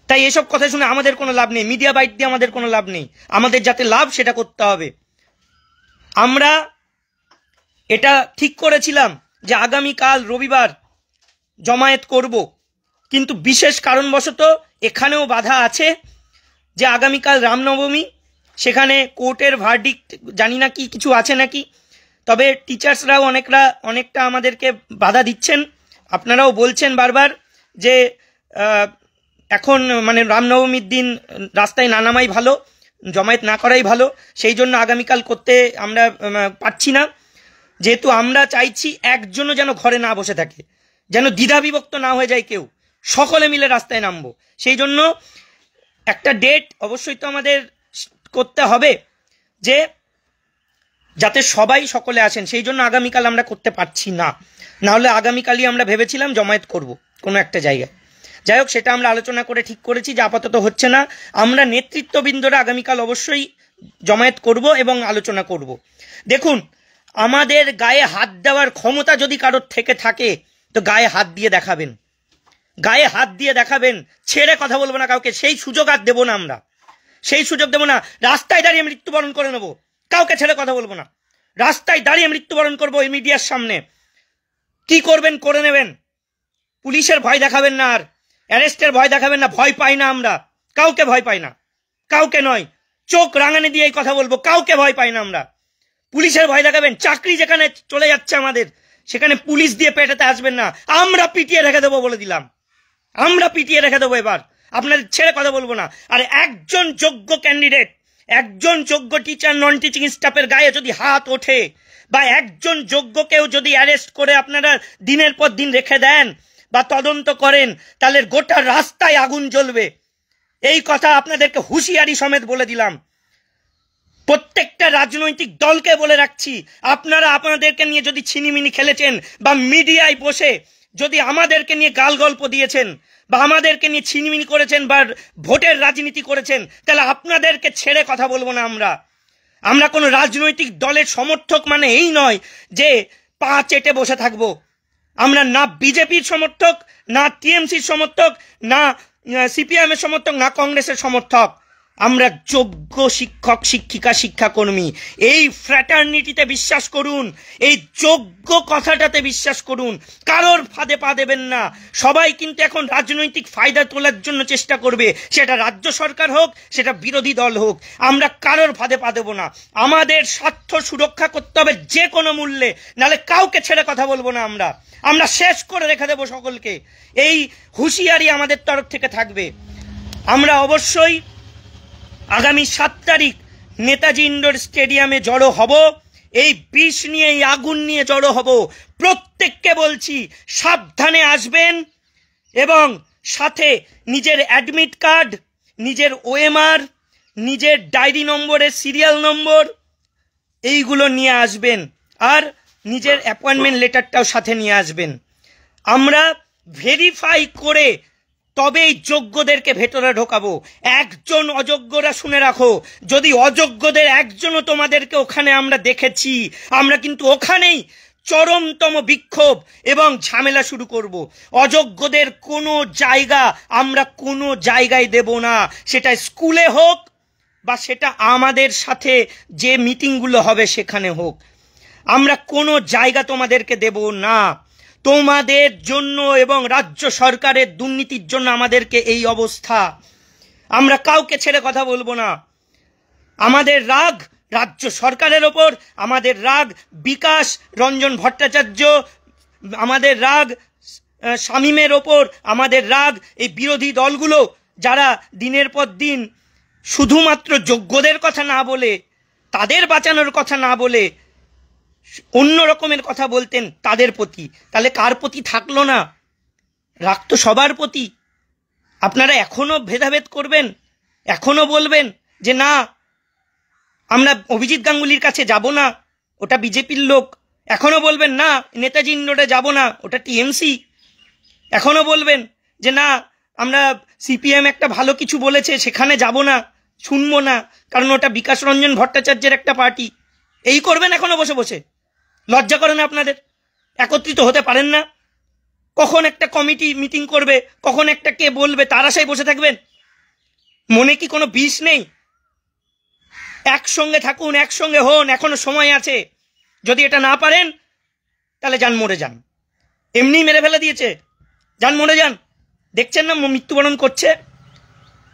তাই এসব কথা শুনে আমাদের কোনো লাভ নেই, মিডিয়া বাইট দিয়ে আমাদের কোনো লাভ নেই। আমাদের যাতে লাভ সেটা করতে হবে। আমরা এটা ঠিক করেছিলাম যে আগামীকাল রবিবার জমায়েত করব, কিন্তু বিশেষ কারণবশত এখানেও বাধা আছে যে আগামীকাল রামনবমী, সেখানে কোর্টের ভার্ডিক্ট জানি না কি কিছু আছে নাকি, তবে টিচার্সরাও অনেকটা আমাদেরকে বাধা দিচ্ছেন। আপনারাও বলছেন বারবার যে এখন রামনবমীর দিন রাস্তায় না নামাই ভালো, জমায়েত না করাই ভালো, সেই জন্য আগামীকাল করতে আমরা পারছি না। যেহেতু আমরা চাইছি একজনও যেন ঘরে না বসে থাকে, যেন দ্বিধাবিভক্ত না হয়ে যায় কেউ, সকলে মিলে রাস্তায় নামবো। সেই জন্য একটা ডেট অবশ্যই তো আমাদের করতে হবে যে যাতে সবাই সকলে আসেন, সেই জন্য আগামীকাল আমরা করতে পারছি না। নাহলে আগামীকালই আমরা ভেবেছিলাম জমায়েত করব কোনো একটা জায়গায়। যাই হোক, সেটা আমরা আলোচনা করে ঠিক করেছি যে আপাতত হচ্ছে না। আমরা নেতৃত্ববৃন্দরা আগামীকাল অবশ্যই জমায়েত করব এবং আলোচনা করব। দেখুন, আমাদের গায়ে হাত দেওয়ার ক্ষমতা যদি কারোর থেকে থাকে তো গায়ে হাত দিয়ে দেখাবেন, গায়ে হাত দিয়ে দেখাবেন। ছেড়ে কথা বলবো না কাউকে, সেই সুযোগ আর দেবো না, আমরা সেই সুযোগ দেবো না। রাস্তায় দাঁড়িয়ে মৃত্যুবরণ করে নেবো, কাউকে ছেড়ে কথা বলবো না। রাস্তায় দাঁড়িয়ে মৃত্যুবরণ করবো এই মিডিয়ার সামনে। কি করবেন করে নেবেন, পুলিশের ভয় দেখাবেন না, আর অ্যারেস্টের ভয় দেখাবেন না। ভয় পাই না আমরা, কাউকে ভয় পাই না, কাউকে নয়। চোখ রাঙানি দিয়ে এই কথা বলবো, কাউকে ভয় পাই না আমরা। পুলিশের ভয় দেখাবেন, চাকরি যেখানে চলে যাচ্ছে আমাদের সেখানে পুলিশ দিয়ে পেটাতে আসবেন না। আমরা পিটিয়ে রেখে দেবো বলে দিলাম, আমরা পিটিয়ে রেখে দেবো। এবার আপনাদের ছেড়ে কথা বলবো না। আর একজন যোগ্য ক্যান্ডিডেট, একজন যোগ্য টিচার নন টিচিং স্টাফের গায়ে যদি হাত ওঠে বা একজন যোগ্যকেও যদি অ্যারেস্ট করে আপনারা দিনের পর দিন রেখে দেন বা তদন্ত করেন, তাহলে গোটা রাস্তায় আগুন জ্বলবে। এই কথা আপনাদেরকে হুঁশিয়ারি সমেত বলে দিলাম। প্রত্যেকটা রাজনৈতিক দলকে বলে রাখছি, আপনারা আপনাদেরকে নিয়ে যদি ছিনিমিনি খেলেছেন বা মিডিয়ায় বসে যদি আমাদেরকে নিয়ে গাল গল্প দিয়েছেন বা আমাদেরকে নিয়ে ছিনিমিনি করেছেন বা ভোটের রাজনীতি করেছেন, তাহলে আপনাদেরকে ছেড়ে কথা বলবো না আমরা। আমরা কোনো রাজনৈতিক দলের সমর্থক মানে এই নয় যে পা চেটে বসে থাকবো। আমরা না বিজেপির সমর্থক, না টিএমসির সমর্থক, না সিপিএম এর সমর্থক, না কংগ্রেসের সমর্থক। আমরা যোগ্য শিক্ষক শিক্ষিকা শিক্ষাকর্মী। এই ফ্র্যাটার্নিটিতে বিশ্বাস করুন, এই যোগ্য কথাটাতে বিশ্বাস করুন। কারোর ফাঁদে পা দেবেন না। সবাই কিন্তু এখন রাজনৈতিক ফায়দা তোলার জন্য চেষ্টা করবে, সেটা রাজ্য সরকার হোক, সেটা বিরোধী দল হোক। আমরা কারোর ফাঁদে পা দেবো না। আমাদের স্বার্থ সুরক্ষা করতে হবে যে কোনো মূল্যে, নাহলে কাউকে ছেড়ে কথা বলবো না। আমরা শেষ করে রেখে দেবো সকলকে। এই হুঁশিয়ারি আমাদের তরফ থেকে থাকবে। আমরা অবশ্যই আগামী 7 তারিখ নেতাজি ইন্ডোর স্টেডিয়ামে জড়ো হব। এই বিষ নিয়ে, এই আগুন নিয়ে জড়ো হব। প্রত্যেককে বলছি সাবধানে আসবেন এবং সাথে নিজের অ্যাডমিট কার্ড, নিজের ওএমআর, নিজের ডায়েরি নম্বরের সিরিয়াল নম্বর এইগুলো নিয়ে আসবেন, আর নিজের অ্যাপয়েন্টমেন্ট লেটারটাও সাথে নিয়ে আসবেন। আমরা ভেরিফাই করে তবেই যোগ্যদেরকে ভেতরে ঢোকাবো। একজন অযোগ্যরা শুনে রাখো, যদি অযোগ্যদের একজনও তোমাদেরকে ওখানে আমরা দেখেছি, আমরা কিন্তু ওখানেই চরমতম বিক্ষোভ এবং ঝামেলা শুরু করব। অযোগ্যদের কোনো জায়গা আমরা কোনো জায়গায় দেব না, সেটা স্কুলে হোক বা সেটা আমাদের সাথে যে মিটিংগুলো হবে সেখানে হোক। আমরা কোনো জায়গা তোমাদেরকে দেব না। তোমাদের জন্য এবং রাজ্য সরকারের দুর্নীতির জন্য আমাদেরকে এই অবস্থা। আমরা কাউকে ছেড়ে কথা বলবো না। আমাদের রাগ রাজ্য সরকারের ওপর, আমাদের রাগ বিকাশ রঞ্জন ভট্টাচার্য, আমাদের রাগ শামীমের ওপর, আমাদের রাগ এই বিরোধী দলগুলো যারা দিনের পর দিন শুধুমাত্র যোগ্যদের কথা না বলে, তাদের বাঁচানোর কথা না বলে অন্য রকমের কথা বলতেন, তাদের প্রতি। তাহলে কার প্রতি থাকলো না? রাগ তো সবার প্রতি। আপনারা এখনো ভেদাভেদ করবেন, এখনো বলবেন যে না আমরা অভিজিৎ গাঙ্গুলির কাছে যাব না, ওটা বিজেপির লোক। এখনো বলবেন না নেতাজি ইন্ডোরে যাব না, ওটা টিএমসি। এখনো বলবেন যে না আমরা সিপিএম একটা ভালো কিছু বলেছে সেখানে যাব না, শুনবো না, কারণ ওটা বিকাশ রঞ্জন ভট্টাচার্যের একটা পার্টি। এই করবেন এখনো বসে বসে? লজ্জা করে না আপনাদের? একত্রিত হতে পারেন না? কখন একটা কমিটি মিটিং করবে, কখন একটা কে বলবে, তার আশায় বসে থাকবেন? মনে কি কোনো বিষ নেই? একসঙ্গে থাকুন, একসঙ্গে হন, এখনো সময় আছে। যদি এটা না পারেন তাহলে যান, মরে যান। এমনি মেরে ফেলে দিয়েছে, যান মরে যান। দেখছেন না মৃত্যুবরণ করছে,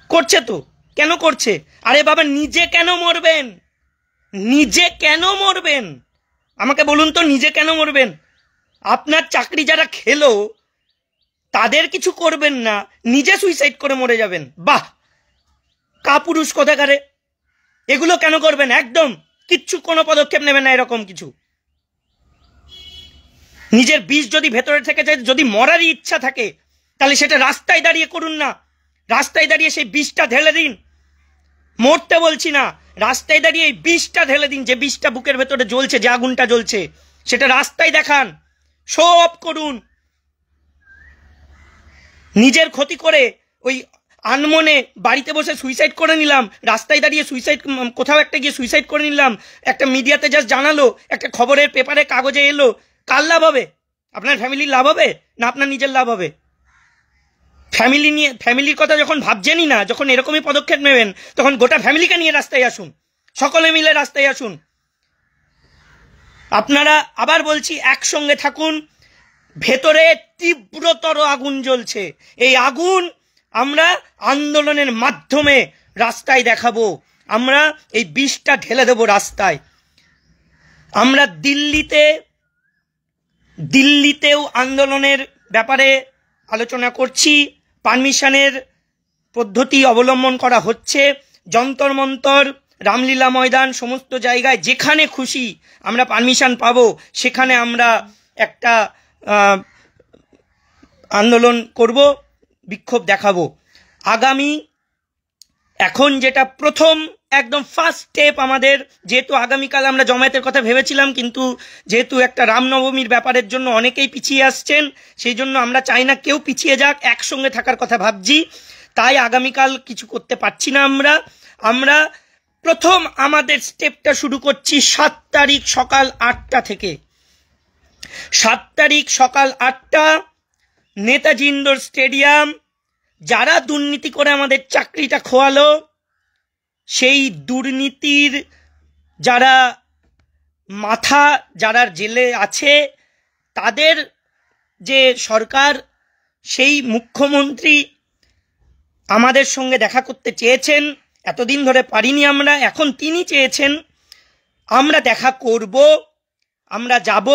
করছে তো। কেন করছে? আরে বাবা, নিজে কেন মরবেন? নিজে কেন মরবেন? আমাকে বলুন তো, নিজে কেন মরবেন? আপনার চাকরি যারা খেলো তাদের কিছু করবেন না, নিজে সুইসাইড করে মরে যাবেন। বাহ, কাপুরুষ কোথাকারে! এগুলো কেন করবেন? একদম কিচ্ছু কোনো পদক্ষেপ নেবেন না এরকম কিছু। নিজের বিষ যদি ভেতরে থেকে যায়, যদি মরারই ইচ্ছা থাকে, তাহলে সেটা রাস্তায় দাঁড়িয়ে করুন না। রাস্তায় দাঁড়িয়ে সেই বিষটা ঢেলে দিন। মরতে বলছি না, রাস্তায় দাঁড়িয়ে এই বিষটা ঢেলে দিন, যে বিষটা বুকের ভেতরে জ্বলছে, যে আগুনটা জ্বলছে, সেটা রাস্তায় দেখান, শো অফ করুন। নিজের ক্ষতি করে ওই আনমনে বাড়িতে বসে সুইসাইড করে নিলাম, রাস্তায় দাঁড়িয়ে সুইসাইড, কোথাও একটা গিয়ে সুইসাইড করে নিলাম, একটা মিডিয়াতে জাস্ট জানালো, একটা খবরের পেপারে কাগজে এলো, কার লাভ হবে? আপনার ফ্যামিলির লাভ হবে না আপনার নিজের লাভ হবে? ফ্যামিলির কথা যখন ভাবছেনই না, যখন এরকমই পদক্ষেপ নেবেন, তখন গোটা ফ্যামিলিকে নিয়ে রাস্তায় আসুন, সকলে মিলে রাস্তায় আসুন। আপনারা, আবার বলছি, একসঙ্গে থাকুন। ভেতরে তীব্রতর আগুন জ্বলছে, এই আগুন আমরা আন্দোলনের মাধ্যমে রাস্তায় দেখাবো, আমরা এই বিষটা ঢেলে দেব রাস্তায়। আমরা দিল্লিতেও আন্দোলনের ব্যাপারে আলোচনা করছি, পারমিশনের পদ্ধতি অবলম্বন করা হচ্ছে, যন্তর মন্তর, রামলীলা ময়দান, সমস্ত জায়গায় যেখানে খুশি আমরা পারমিশন পাবো, সেখানে আমরা একটা আন্দোলন করব, বিক্ষোভ দেখাবো। আগামী, এখন যেটা প্রথম একদম ফার্স্ট স্টেপ আমাদের, যেহেতু আগামীকাল আমরা জমায়েতের কথা ভেবেছিলাম, কিন্তু যেহেতু একটা রামনবমীর ব্যাপারের জন্য অনেকেই পিছিয়ে আসছেন, সেই জন্য আমরা চাই না কেউ পিছিয়ে যাক, একসঙ্গে থাকার কথা ভাবছি, তাই আগামীকাল কিছু করতে পারছি না। আমরা প্রথম আমাদের স্টেপটা শুরু করছি 7 তারিখ সকাল 8টা থেকে। 7 তারিখ সকাল 8টা, নেতাজি ইন্ডোর স্টেডিয়াম। যারা দুর্নীতি করে আমাদের চাকরিটা খোয়ালো, সেই দুর্নীতির যারা মাথা, যারা জেলে আছে, তাদের যে সরকার, সেই মুখ্যমন্ত্রী আমাদের সঙ্গে দেখা করতে চেয়েছেন, এতদিন ধরে পারিনি আমরা, এখন তিনি চেয়েছেন, আমরা দেখা করব। আমরা যাব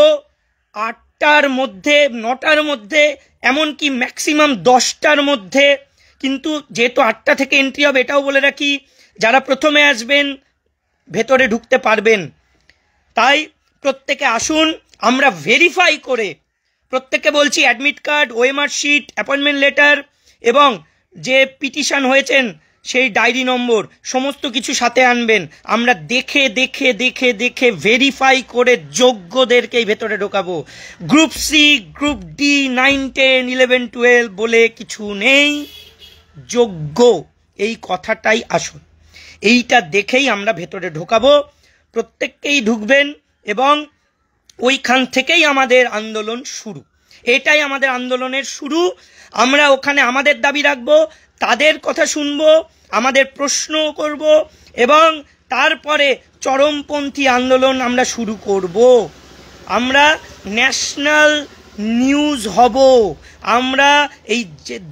8টার মধ্যে, 9টার মধ্যে, এমনকি ম্যাক্সিমাম 10টার মধ্যে। কিন্তু যেহেতু 8টা থেকে এন্ট্রি হবে, এটাও বলে রাখি, যারা প্রথমে আসবেন ভেতরে ঢুকতে পারবেন। তাই প্রত্যেকে আসুন, আমরা ভেরিফাই করে, প্রত্যেককে বলছি admit card, OMR sheet, appointment letter এবং যে পিটিশন হয়েছেন সেই ডায়েরি নম্বর, সমস্ত কিছু সাথে আনবেন। আমরা দেখে দেখে দেখে দেখে ভেরিফাই করে যোগ্যদেরকেই ভেতরে ঢোকাবো। গ্রুপ সি, গ্রুপ ডি, 9, 10, 11, 12 বলে কিছু নেই, যোগ্য এই কথাটাই আসল। এইটা দেখেই আমরা ভেতরে ঢোকাবো, প্রত্যেককেই ঢুকবেন এবং ওইখান থেকেই আমাদের আন্দোলন শুরু। এটাই আমাদের আন্দোলনের শুরু। আমরা ওখানে আমাদের দাবি রাখবো, তাদের কথা শুনবো, আমাদের প্রশ্ন করব এবং তারপরে চরমপন্থী আন্দোলন আমরা শুরু করব। আমরা ন্যাশনাল নিউজ হব, আমরা এই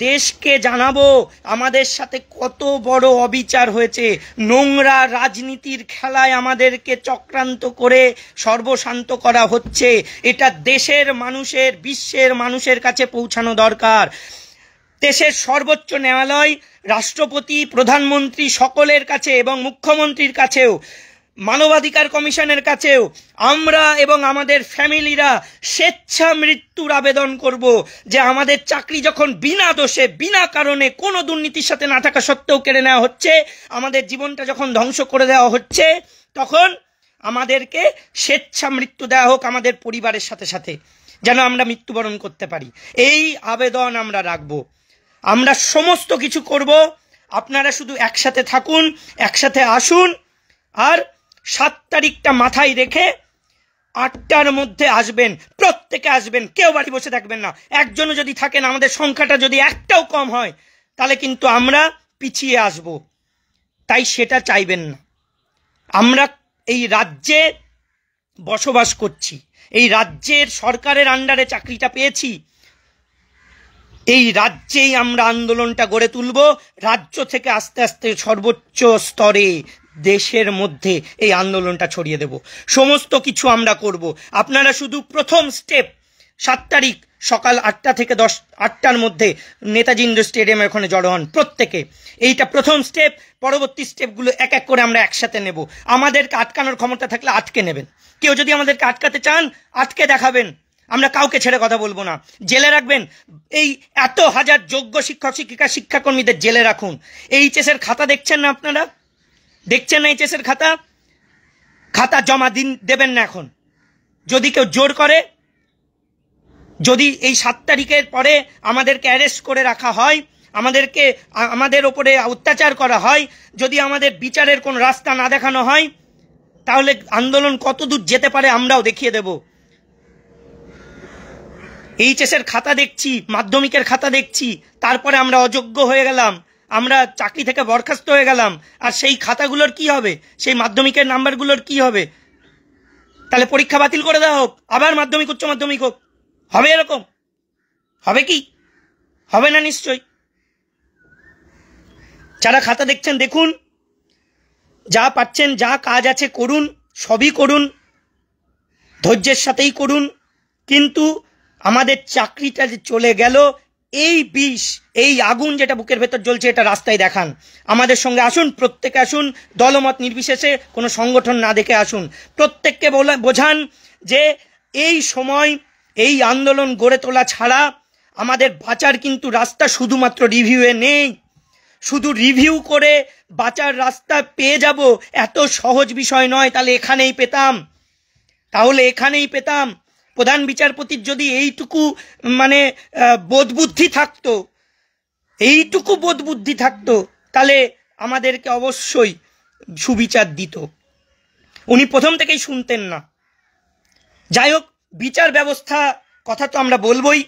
দেশকে জানাবো আমাদের সাথে কত বড় অবিচার হয়েছে, নোংরা রাজনীতির খেলায় আমাদেরকে চক্রান্ত করে সর্বশান্ত করা হচ্ছে। এটা দেশের মানুষের, বিশ্বের মানুষের কাছে পৌঁছানো দরকার। দেশের সর্বোচ্চ ন্যায়ালয়, রাষ্ট্রপতি, প্রধানমন্ত্রী সকলের কাছে এবং মুখ্যমন্ত্রীর কাছেও, মানবাধিকার কমিশনের কাছেও আমরা এবং আমাদের ফ্যামিলিরা স্বেচ্ছা মৃত্যুর আবেদন করব, যে আমাদের চাকরি যখন বিনা দোষে, বিনা কারণে, কোনো দুর্নীতির সাথে না থাকা সত্ত্বেও কেড়ে নেওয়া হচ্ছে, আমাদের জীবনটা যখন ধ্বংস করে দেওয়া হচ্ছে, তখন আমাদেরকে স্বেচ্ছা মৃত্যু দেওয়া হোক আমাদের পরিবারের সাথে সাথে, যেন আমরা মৃত্যুবরণ করতে পারি। এই আবেদন আমরা রাখবো। আমরা সমস্ত কিছু করব, আপনারা শুধু একসাথে থাকুন, একসাথে আসুন। আর 7 তারিখটা মাথায় রেখে 8টার মধ্যে আসবেন, প্রত্যেকে আসবেন, কেউ বাড়ি বসে থাকবেন না। একজনও যদি থাকেন, আমাদের সংখ্যাটা যদি একটাও কম হয়, তাহলে কিন্তু আমরা পিছিয়ে আসব, তাই সেটা চাইবেন না। আমরা এই রাজ্যে বসবাস করছি, এই রাজ্যের সরকারের আন্ডারে চাকরিটা পেয়েছি, এই রাজ্যেই আমরা আন্দোলনটা গড়ে তুলব। রাজ্য থেকে আস্তে আস্তে সর্বোচ্চ স্তরে, দেশের মধ্যে এই আন্দোলনটা ছড়িয়ে দেব। সমস্ত কিছু আমরা করব। আপনারা শুধু প্রথম স্টেপ 7 তারিখ সকাল 8টা থেকে 8টার মধ্যে নেতাজি ইন্ডোর স্টেডিয়ামে ওখানে জড়ো হন প্রত্যেকে। এইটা প্রথম স্টেপ। পরবর্তী স্টেপগুলো এক এক করে আমরা একসাথে নেব। আমাদেরকে আটকানোর ক্ষমতা থাকলে আটকে নেবেন, কেউ যদি আমাদেরকে আটকাতে চান আটকে দেখাবেন, আমরা কাউকে ছেড়ে কথা বলবো না। জেলে রাখবেন, এই এত হাজার যোগ্য শিক্ষক শিক্ষিকা শিক্ষাকর্মীদের জেলে রাখুন। এইচএস এর খাতা দেখছেন না আপনারা, দেখছেন না এইচএস এর খাতা জমা দেবেন না এখন। যদি কেউ জোর করে, যদি এই 7 তারিখের পরে আমাদেরকে অ্যারেস্ট করে রাখা হয়, আমাদের ওপরে অত্যাচার করা হয়, যদি আমাদের বিচারের কোন রাস্তা না দেখানো হয়, তাহলে আন্দোলন কত দূর যেতে পারে আমরাও দেখিয়ে দেব। এইচএস এর খাতা দেখছি, মাধ্যমিকের খাতা দেখছি, তারপরে আমরা অযোগ্য হয়ে গেলাম, আমরা চাকরি থেকে বরখাস্ত হয়ে গেলাম, আর সেই খাতাগুলোর কি হবে, সেই মাধ্যমিকের নাম্বারগুলোর কি হবে? তাহলে পরীক্ষা বাতিল করে দেওয়া হোক, আবার মাধ্যমিক উচ্চ মাধ্যমিক হোক, হবে এরকম? হবে কি? হবে না নিশ্চয়ই। যারা খাতা দেখছেন দেখুন, যা পাচ্ছেন, যা কাজ আছে করুন, সবই করুন, ধৈর্যের সাথেই করুন, কিন্তু আমাদের চাকরিটা যে চলে গেল, এই বিষ, এই আগুন যেটা বুকের ভেতর জ্বলছে, এটা রাস্তায় দেখান। আমাদের সঙ্গে আসুন, প্রত্যেকে আসুন, দলমত নির্বিশেষে, কোনো সংগঠন না দেখে আসুন। প্রত্যেককে বোঝান যে এই সময় এই আন্দোলন গড়ে তোলা ছাড়া আমাদের বাঁচার কিন্তু রাস্তা শুধুমাত্র রিভিউয়ে নেই। শুধু রিভিউ করে বাঁচার রাস্তা পেয়ে যাব এত সহজ বিষয় নয়। তাহলে এখানেই পেতাম। প্রধান বিচারপতির যদি এইটুকু বোধবুদ্ধি থাকতো, তাহলে আমাদেরকে অবশ্যই সুবিচার দিত। উনি প্রথম থেকেই শুনতেন না। যাই হোক, বিচার ব্যবস্থা কথা তো আমরা বলবোই।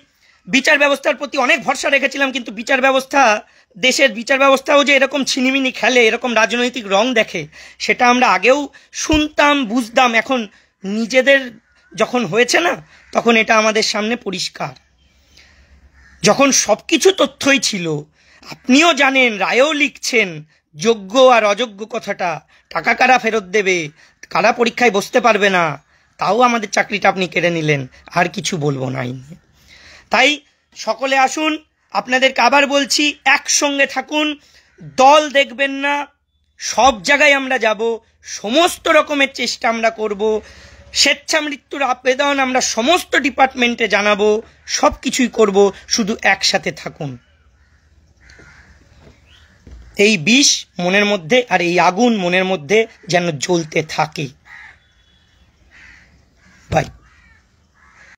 বিচার ব্যবস্থার প্রতি অনেক ভরসা রেখেছিলাম, কিন্তু দেশের বিচার ব্যবস্থাও যে এরকম ছিনিমিনি খেলে, এরকম রাজনৈতিক রং দেখে, সেটা আমরা আগেও শুনতাম, বুঝতাম। এখন নিজেদের যখন হয়েছে না, তখন এটা আমাদের সামনে পরিষ্কার। যখন সবকিছু তথ্যই ছিল, আপনিও জানেন, রায়ও লিখছেন, যোগ্য আর অযোগ্য কথাটা, টাকা কারা ফেরত দেবে, কারা পরীক্ষায় বসতে পারবে না, তাও আমাদের চাকরিটা আপনি কেড়ে নিলেন। আর কিছু বলবো না। তাই সকলে আসুন, আপনাদেরকে আবার বলছি, একসঙ্গে থাকুন, দল দেখবেন না, সব জায়গায় আমরা যাব, সমস্ত রকমের চেষ্টা আমরা করব, স্বেচ্ছা মৃত্যুর আবেদন আমরা সমস্ত ডিপার্টমেন্টে জানাবো, সব কিছুই করব, শুধু একসাথে থাকুন। এই বিষ মনের মধ্যে আর এই আগুন মনের মধ্যে যেন জ্বলতে থাকে। বাই।